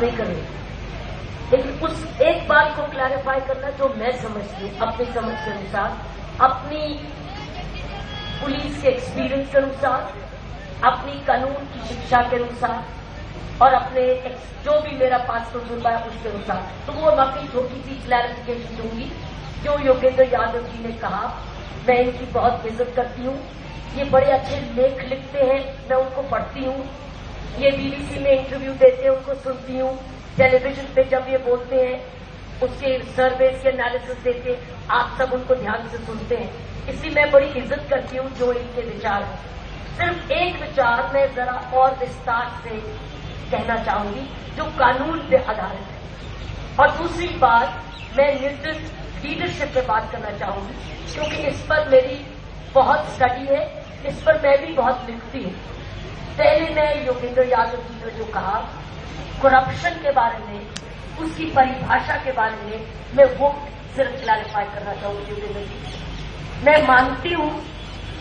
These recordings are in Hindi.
नहीं करेंगे, लेकिन उस एक बात को क्लैरिफाई करना जो मैं समझती हूँ अपनी समझ के अनुसार, अपनी पुलिस के एक्सपीरियंस के अनुसार, अपनी कानून की शिक्षा के अनुसार और अपने जो भी मेरा पास तजुर्बा है उसके अनुसार, तो वो बाकी छोटी सी क्लैरिफिकेशन दूंगी। जो योगेंद्र यादव जी ने कहा, मैं इनकी बहुत इज्जत करती हूँ, ये बड़े अच्छे लेख लिखते हैं, मैं उनको पढ़ती हूँ, ये बीबीसी में इंटरव्यू देते हैं, उनको सुनती हूँ, टेलीविजन पे जब ये बोलते हैं उसके सर्वेस के एनालिसिस देते हैं, आप सब उनको ध्यान से सुनते हैं, इसलिए मैं बड़ी इज्जत करती हूँ जो इनके विचार हैं। सिर्फ एक विचार मैं जरा और विस्तार से कहना चाहूंगी जो कानून पे आधारित है, और दूसरी बात मैं निर्दिष्ट लीडरशिप पे बात करना चाहूंगी, क्योंकि इस पर मेरी बहुत स्टडी है, इस पर मैं भी बहुत लिखती हूँ। पहले मैं योगेंद्र यादव जी ने जो कहा करप्शन के बारे में, उसकी परिभाषा के बारे में, मैं वो सिर्फ क्लैरिफाई करना चाहूंगी। योगेंद्र जी, मैं मानती हूँ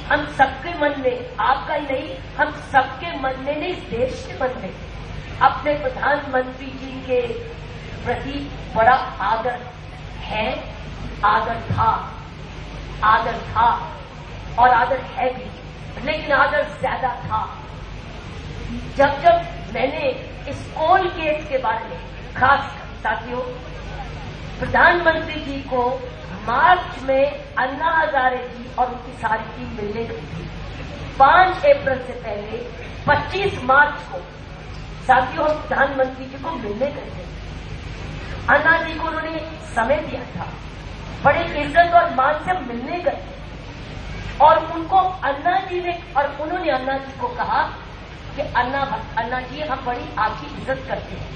हम सबके मन में, आपका ही नहीं, हम सबके मन में नहीं, देश के मन में अपने प्रधानमंत्री जी के प्रति बड़ा आदर है, आदर था और आदर है भी, लेकिन आदर ज्यादा था जब मैंने इस कोल केस के बारे में, खास साथियों, प्रधानमंत्री जी को मार्च में अन्ना हजारे जी और उनकी सारी टीम मिलने गई थी। 5 अप्रैल से पहले 25 मार्च को साथियों हम प्रधानमंत्री जी को मिलने गए थे। अन्ना जी को उन्होंने समय दिया था, बड़े इज्जत और मान से मिलने गए और उनको अन्ना जी ने, और उन्होंने अन्ना जी को कहा कि अन्ना जी हम बड़ी आपकी इज्जत करते हैं,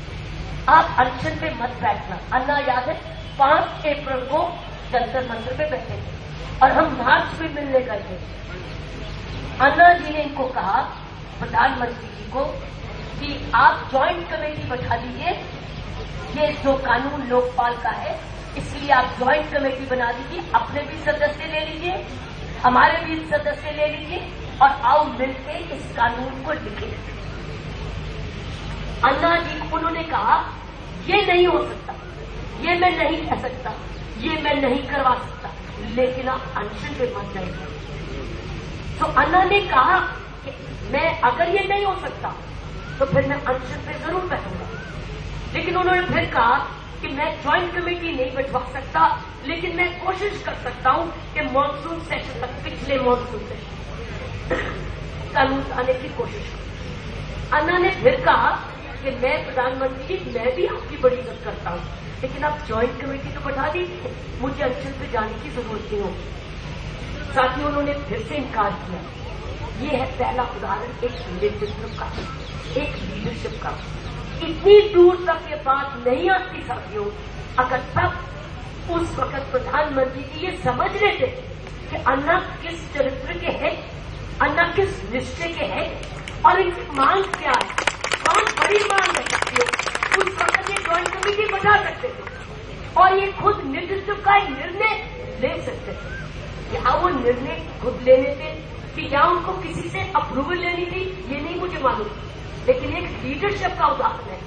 आप अनशन पे मत बैठना। अन्ना याद है 5 अप्रैल को जंतर मंतर पे बैठे थे और हम मार्च में मिलने गए थे। अन्ना जी ने इनको कहा, प्रधानमंत्री जी को, कि आप ज्वाइंट कमेटी बैठा दीजिए, ये जो कानून लोकपाल का है इसलिए आप ज्वाइंट कमेटी बना दीजिए, अपने भी सदस्य ले लीजिए, हमारे भी सदस्य ले लीजिए और आओ मिलके इस कानून को लिखें। अन्ना जी को उन्होंने कहा ये नहीं हो सकता, ये मैं नहीं कह सकता, ये मैं नहीं करवा सकता, लेकिन आप अनशन पे मत जाइए। तो अन्ना ने कहा कि मैं, अगर ये नहीं हो सकता तो फिर मैं अनशन पे जरूर बैठूंगा, लेकिन उन्होंने फिर कहा कि मैं ज्वाइंट कमेटी नहीं बैठवा सकता, लेकिन मैं कोशिश कर सकता हूं कि मॉनसून सेशन तक, पिछले मॉनसून सेशन कानून आने की कोशिश करूं। अन्ना ने फिर कहा कि मैं प्रधानमंत्री जी, मैं भी आपकी बड़ी इज्जत करता हूं, लेकिन आप ज्वाइंट कमेटी तो बैठा दीजिए, मुझे अनशन पे जाने की जरूरत नहीं होगी। साथियों, उन्होंने फिर से इनकार किया। ये है पहला उदाहरण एक नेतृत्व का, एक लीडरशिप का। इतनी दूर तक ये बात नहीं आती साथियों, अगर तब उस वक्त प्रधानमंत्री जी ये समझ लेते कि अन्ना किस चरित्र के हैं, अन्ना किस निश्चय के हैं और इनकी मांग क्या है, बहुत बड़ी मांग है साथियों, उस वक्त ये ज्वाइंट कमेटी बैठा सकते थे और ये खुद नेतृत्व का एक निर्णय ले सकते थे। या वो निर्णय खुद लेने थे कि या उनको किसी से अप्रूवल लेनी थी, ये नहीं मुझे मालूम, लेकिन एक लीडरशिप का उदाहरण है।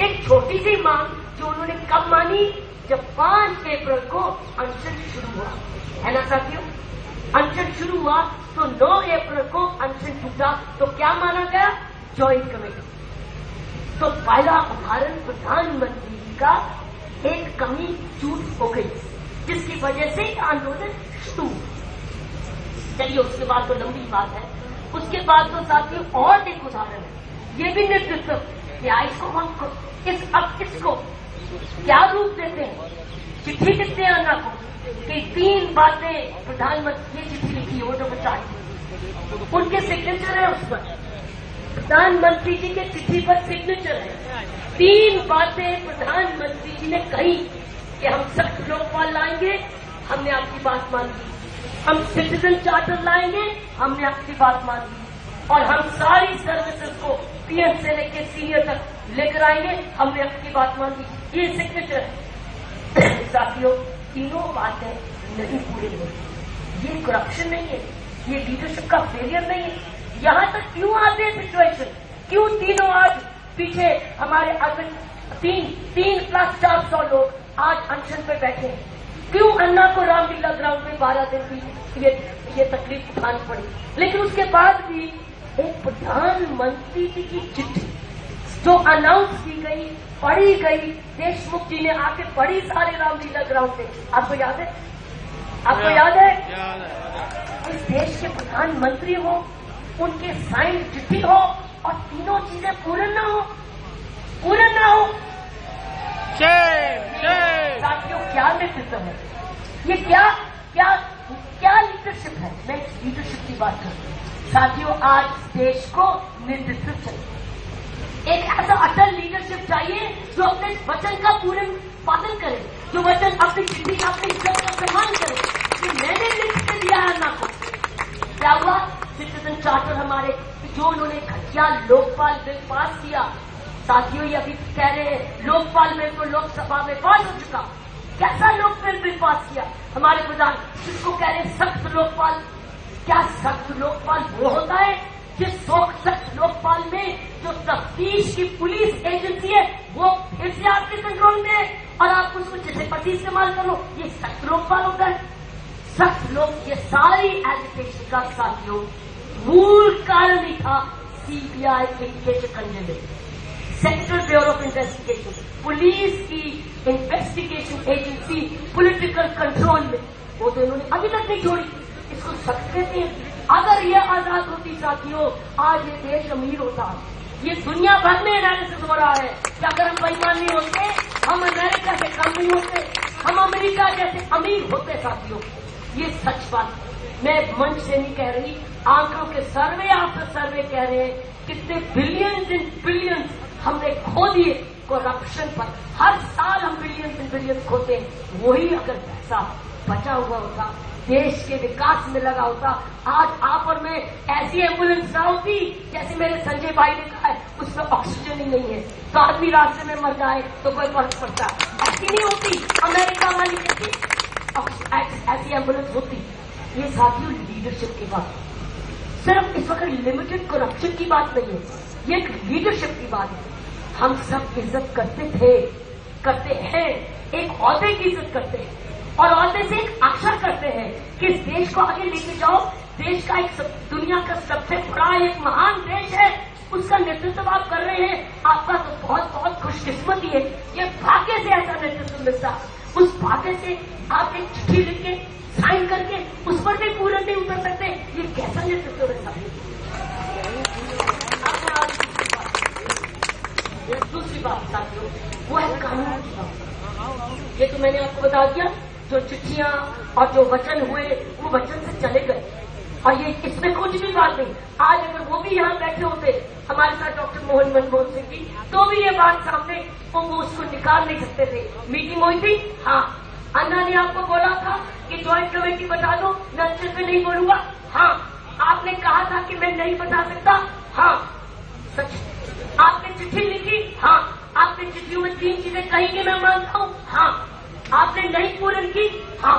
एक छोटी सी मांग जो उन्होंने कब मानी, जब 5 अप्रैल को अनशन शुरू हुआ, है ना साथियों। अनशन शुरू हुआ तो 9 अप्रैल को अनशन टूटा, तो क्या माना गया, ज्वाइंट कमेटी। तो पहला उदाहरण प्रधानमंत्री जी का एक कमी चूक हो गई, जिसकी वजह से आंदोलन शुरू। चलिए, उसके बाद तो लंबी बात है। उसके बाद तो साथियों और एक उदाहरण है, ये भी नेतृत्व क्या, इसको हम इसको क्या रूप देते हैं, चिट्ठी लिखते हैं अन्ना को कि 3 बातें प्रधानमंत्री ने चिट्ठी लिखी है, वो जो बचाई, उनके सिग्नेचर है उस पर, प्रधानमंत्री जी के चिट्ठी पर सिग्नेचर है। 3 बातें प्रधानमंत्री जी ने कही कि हम सख्त लोकपाल लाएंगे, हमने आपकी बात मान ली, हम सिटीजन चार्टर लाएंगे, हमने आपकी बात मान ली, और हम सारी सर्विसेज को पीएम से लेकर सीनियर तक लेकर आएंगे, हमने आपकी बात मान ली। ये सिग्नेचर है साथियों। तीनों बातें नहीं पूरी हुई। ये करप्शन नहीं है, ये लीडरशिप का फेलियर नहीं है। यहां तक क्यों आते हैं सिचुएशन, क्यों तीनों आज पीछे हमारे तीन प्लस 400 लोग आज अनशन पे बैठे हैं। क्यों अन्ना को रामलीला ग्राउंड में 12 दिन की ये तकलीफ उठानी पड़ी। लेकिन उसके बाद भी एक प्रधानमंत्री की चिट्ठी जो अनाउंस की गई, पढ़ी गई, देशमुख जी ने आके पढ़ी सारे रामलीला ग्राउंड में। आपको याद है? आपको याद है? इस देश के प्रधानमंत्री हो, उनके साइन चिट्ठी हो और तीनों चीजें पूर्ण ना हो। साथियों, क्या नेतृत्व है ये? क्या लीडरशिप है? मैं लीडरशिप की बात करूं। साथियों, आज देश को नेतृत्व चाहिए। एक ऐसा अटल लीडरशिप चाहिए जो अपने वचन का पूर्ण पालन करे, जो वचन अपनी चिट्ठी का, अपनी इज्जत का सम्मान करे कि मैंने लिख दिया है अन्ना को। क्या हुआ? सिटीजन चार्टर हमारे जो उन्होंने घटिया लोकपाल बिल पास किया। साथियों, ये अभी कह रहे हैं लोकपाल बिल तो लोकसभा में पास हो चुका। कैसा लोकपाल बिल पास किया हमारे प्रधान, जिसको कह रहे सख्त लोकपाल। क्या सख्त लोकपाल वो होता है जिस सख्त लोकपाल में जो तफ्तीश की पुलिस एजेंसी है वो फिर से आपके कंट्रोल में है और आप उसको जैसे पति इस्तेमाल करो, ये सख्त लोकपाल होता है? सख्त लोग, ये सारी एजुकेशन का साथियों मूल कारण ही था सीबीआई के शिकंजे में। Central bureau of investigation, police की इन्वेस्टिगेशन एजेंसी पॉलिटिकल कंट्रोल में, वो तो इन्होंने अभी तक नहीं छोड़ी। इसको सख्त कहते हैं। अगर ये आजाद होती साथियों, आज ये देश अमीर होता। ये दुनिया भर में एनालिसिस हो रहा है कि अगर हम बेईमान नहीं होते, हम अमेरिका से कम नहीं होते, हम अमेरिका जैसे अमीर होते। साथियों, ये सच बात मैं मंच से नहीं कह रही, आंकड़ों के सर्वे आफ्टर सर्वे कह रहे हैं। कितने बिलियंस इन बिलियंस हमने खो दिए करप्शन पर। हर साल हम बिलियंस इन बिलियंस खोते हैं। वही अगर पैसा बचा हुआ होता, देश के विकास में लगा होता, आज आप और मैं ऐसी एम्बुलेंस ना होती जैसे मेरे संजय भाई ने कहा है, उसमें ऑक्सीजन ही नहीं है तो आदमी रास्ते में मर जाए तो कोई फर्क पड़ता। ऐसी नहीं होती अमेरिका वाली जैसी ऐसी एम्बुलेंस होती। ये साथियों लीडरशिप की बात है। सिर्फ इस वक्त लिमिटेड करप्शन की बात नहीं है, ये एक लीडरशिप की बात है। हम सब इज्जत करते थे, करते हैं, एक ओहदे की इज्जत करते हैं और ओहदे से एक आशा करते हैं कि इस देश को आगे लेके जाओ। देश का एक दुनिया का सबसे बड़ा एक महान देश है, उसका नेतृत्व आप कर रहे हैं। आपका तो बहुत बहुत खुशकिस्मती है, ये भाग्य से ऐसा नेतृत्व मिलता। उस भाग्य से आप एक चिट्ठी लिख के साइन करके उस पर भी पूर्ण नहीं उतर सकते, ये कैसा नेतृत्व रहता है? दूसरी बात साथियों, वो है कानून की बात। ये तो मैंने आपको बता दिया, जो चिट्ठियां और जो वचन हुए वो वचन से चले गए और ये इसमें कुछ भी बात नहीं। आज अगर वो भी यहाँ बैठे होते हमारे साथ डॉक्टर मनमोहन सिंह जी, तो भी ये बात सामने वो उसको निकाल नहीं सकते थे। मीटिंग हुई थी, हाँ। अन्ना ने आपको बोला था कि ज्वाइंट कमेटी बता दो, मैं अच्छे से नहीं बोलूंगा, हाँ। आपने कहा था कि मैं नहीं बता सकता, हाँ सच। आपने चिट्ठी लिखी, हाँ। आपने चिट्ठियों में 3 चीजें कही कि मैं मानता हूँ, हाँ। आपने नहीं पूर्ण की, हाँ।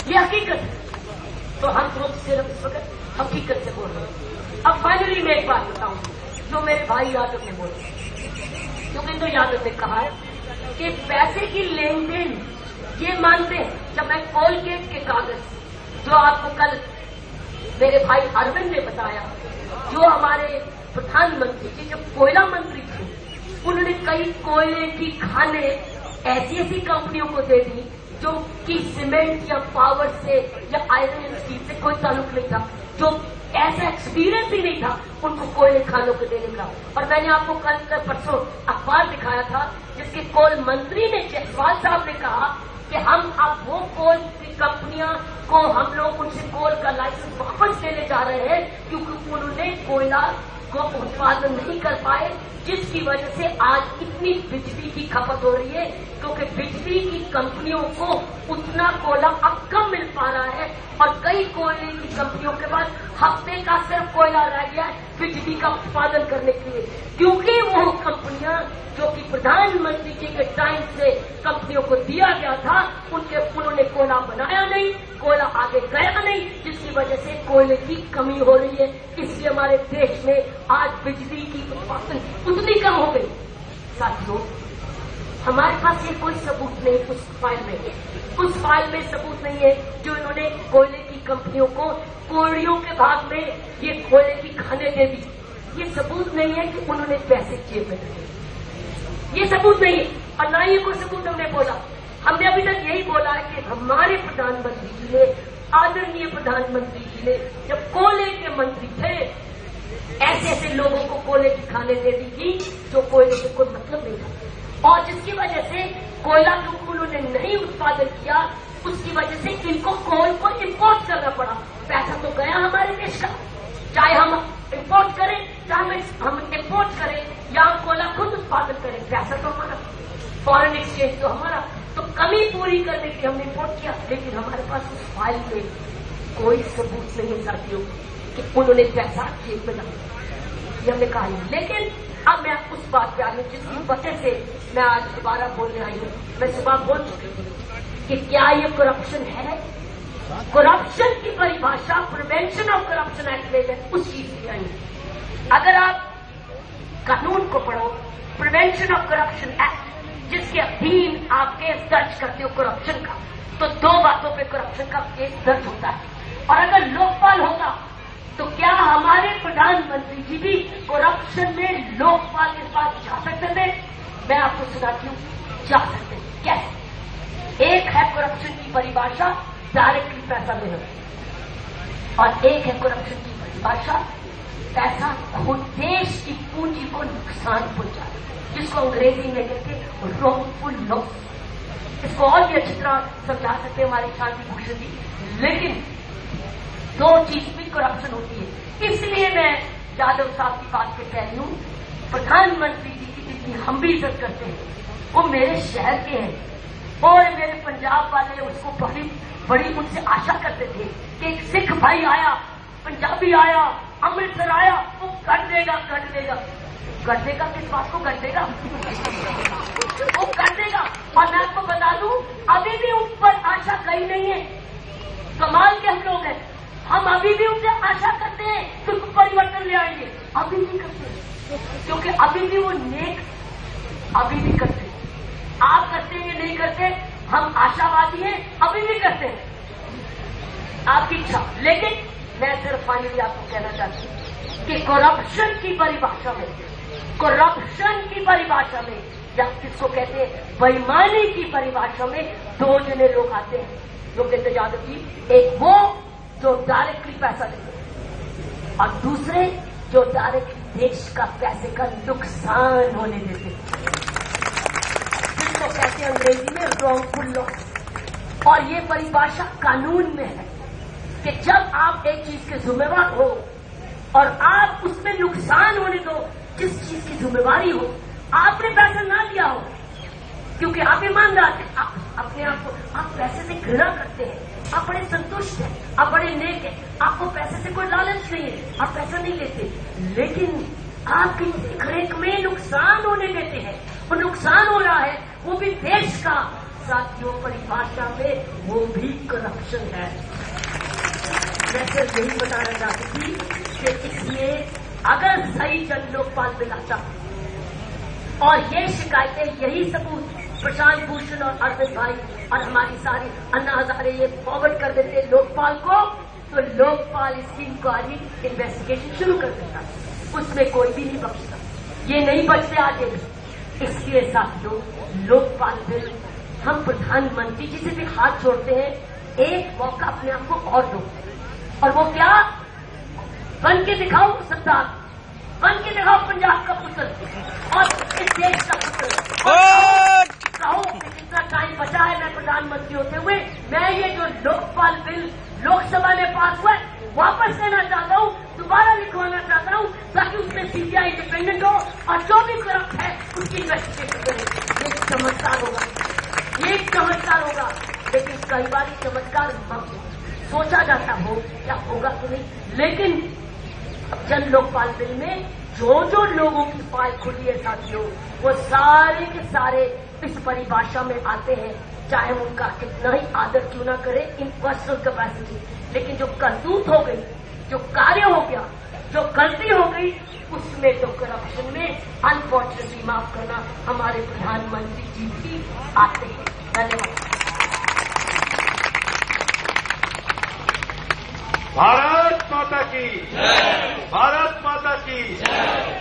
ये हकीकत है। तो हम लोग सिर्फ इस वक्त हकीकत से बोल रहे हैं। अब फाइनली मैं एक बात बताऊं जो मेरे भाई यादव ने बोले, क्योंकि तो यादव ने कहा है कि पैसे की लेन देन ये मानते हैं। जब मैं कोलगेट के कागज जो आपको कल मेरे भाई अरविंद ने बताया, जो हमारे प्रधानमंत्री जी जब कोयला मंत्री थे, उन्होंने कई कोयले की खाने ऐसी ऐसी कंपनियों को दे दी जो कि सीमेंट या पावर से या आयरन एंड स्टील से कोई ताल्लुक नहीं था, जो ऐसा एक्सपीरियंस ही नहीं था उनको कोयले खानों को देने का। और मैंने आपको कल परसों अखबार दिखाया था जिसके कोल मंत्री ने, जायसवाल साहब ने कहा कि हम अब वो कोल की कंपनियां को हम लोग उनसे कोल का लाइसेंस वापस लेने जा रहे हैं क्योंकि उन्होंने कोयला को उत्पादन नहीं कर पाए, जिसकी वजह से आज इतनी बिजली की खपत हो रही है, क्योंकि बिजली की कंपनियों को उतना कोयला अब कम मिल पा रहा है और कई कोयले की कंपनियों के पास हफ्ते का सिर्फ कोयला रह गया है बिजली का उत्पादन करने के लिए, क्योंकि वो कंपनियां जो कि प्रधानमंत्री जी के टाइम से कंपनियों को दिया गया था, उन्होंने कोयला बनाया नहीं, कोयला आगे गया नहीं, जिसकी वजह से कोयले की कमी हो रही है। इसलिए हमारे देश में आज बिजली की उत्पादन उतनी कम हो गई। साथियों, हमारे पास ये कोई सबूत नहीं उस फाइल में सबूत नहीं है जो इन्होंने कोयले की कंपनियों को कोयलियों के भाग में ये कोयले की खाने दे दी। ये सबूत नहीं है कि उन्होंने पैसे जेब में दिए, ये सबूत नहीं है। और ना ही कोई सबूत हमने बोला। हमने अभी तक यही बोला है कि हमारे प्रधानमंत्री जी ने, आदरणीय प्रधानमंत्री जी ने जब कोयले के मंत्री थे, ऐसे ऐसे लोगों को कोयले की खाने दे दी थी जो कोयले से कोई मतलब नहीं था, और जिसकी वजह से कोयला क्योंकि उन्होंने नहीं उत्पादन किया, उसकी वजह से इनको कोल को इम्पोर्ट करना पड़ा। पैसा तो गया हमारे देश का, चाहे हम इम्पोर्ट करें, चाहे हम इम्पोर्ट करें या हम कोयला खुद उत्पादन करें, पैसा तो हमारा, फॉरेन एक्सचेंज तो हमारा। तो कमी पूरी करने के लिए हमने इम्पोर्ट किया, लेकिन हमारे पास उस फाइल में कोई सबूत नहीं है साथियों कि उन्होंने पैसा जेब में डाला, ये हमने कहा नहीं। लेकिन अब मैं उस बात पे आ गई जिसकी वजह से मैं आज दोबारा बोलने आई हूँ। मैं सुबह बोल चुकी थी कि क्या ये करप्शन है। करप्शन की परिभाषा प्रिवेंशन ऑफ करप्शन एक्ट में है, उस चीज की आई। अगर आप कानून को पढ़ो, प्रिवेंशन ऑफ करप्शन एक्ट, जिसके अधीन आप केस दर्ज करते हो करप्शन का, तो दो बातों पे करप्शन का केस दर्ज होता है। और अगर लोकपाल होगा तो क्या हमारे प्रधानमंत्री जी भी करप्शन में लोकपाल के पास जा सकते थे? मैं आपको सुनाती हूँ, जा सकते। कैसे? एक है करप्शन की परिभाषा डायरेक्टली पैसा लेना, और एक है करप्शन की परिभाषा पैसा खुद देश की पूंजी को नुकसान पहुंचाए, जिसको अंग्रेजी में कहते हैं रॉन्गफुल लॉस। इसको और भी अच्छी तरह समझा सकते हैं हमारे शांति भूषण जी। लेकिन दो चीज भी करप्शन होती है। इसलिए मैं यादव साहब की बात पे कह रही हूँ, प्रधानमंत्री जी की जितनी हम भी इज्जत करते हैं, वो मेरे शहर के हैं और मेरे पंजाब वाले उसको बड़ी उनसे आशा करते थे कि एक सिख भाई आया, पंजाबी आया, अमृतसर आया, वो कर देगा। कर देगा किस बात को कर देगा? वो कर देगा। और मैं आपको बता दूं, अभी भी उस पर आशा कहीं नहीं है। कमाल के हम लोग हैं, हम अभी भी उनसे आशा करते हैं कि परिवर्तन ले आएंगे, अभी नहीं करते, क्योंकि अभी भी वो नेक अभी भी करते हैं। आप करते हैं या नहीं करते, हम आशावादी हैं, अभी भी करते हैं, आपकी इच्छा। लेकिन मैं सिर्फ फाइनली आपको कहना चाहती हूँ कि करप्शन की परिभाषा में या किसको कहते हैं बेईमानी की परिभाषा में दो जने लोग आते हैं जो कहते यादव जी, एक वो जो डायरेक्टली पैसा देते हैं और दूसरे जो डायरेक्टली देश का पैसे का नुकसान होने देते हैं, जिसको कहते हैं अंग्रेजी में रॉन्गफुल लॉस। और ये परिभाषा कानून में है कि जब आप एक चीज के जिम्मेवार हो और आप उसमें नुकसान होने दो, जिस चीज की जिम्मेवारी हो, आपने पैसा ना दिया हो, क्योंकि आप ईमानदार हैं, आप अपने आप को आप पैसे से घृणा करते हैं, आप बड़े संतुष्ट हैं, आप बड़े नेक हैं, आपको पैसे से कोई लालच नहीं है, आप पैसा नहीं लेते, लेकिन आप किसी खरीद में नुकसान होने देते हैं, वो नुकसान हो रहा है, वो भी देश का। साथियों, परिभाषा में वो भी करप्शन है। मैं सिर्फ यही बताना चाहती थी कि इसलिए अगर सही जन लोकपाल में लाता और ये शिकायतें, यही सबूत प्रशांत भूषण और अरविंद भाई और हमारी सारी अन्ना हजारे ये फॉरवर्ड कर देते लोकपाल को, तो लोकपाल इसकी इंक्वायरी इन्वेस्टिगेशन शुरू कर देता, उसमें कोई भी नहीं बचता, ये नहीं बचते आगे भी। इसलिए साथियों, लोकपाल बिल हम प्रधानमंत्री जी से भी हाथ जोड़ते हैं, एक मौका अपने आप को और दो, और वो क्या, बन के दिखाओ सरदार, बन के दिखाओ पंजाब का पुत्र और इस देश का पुत्र। कहो कितना टाइम बचा है मैं प्रधानमंत्री होते हुए, मैं ये जो लोकपाल बिल लोकसभा में पास हुआ है वापस लेना चाहता हूँ, दोबारा लिखवाना चाहता हूँ, ताकि उसमें सीबीआई इंडिपेंडेंट हो और जो भी करप्ट है उसकी इन्वेस्टिगेशन करे। ये चमत्कार होगा, ये चमत्कार होगा, लेकिन कई बार चमत्कार सोचा जाता हो क्या होगा तो नहीं, लेकिन जन लोकपाल बिल में जो लोगों की फाइल खुली है साथियों, वो सारे के सारे इस परिभाषा में आते हैं, चाहे उनका कितना ही आदर क्यों ना करे इन पर्सनल कैपेसिटी, लेकिन जो करतूत हो गई, जो कार्य हो गया, जो गलती हो गई, उसमें तो करप्शन में अनफॉर्चुनेटली माफ करना हमारे प्रधानमंत्री जी भी आते हैं। धन्यवाद। भारत माता की जय। भारत माता की जय।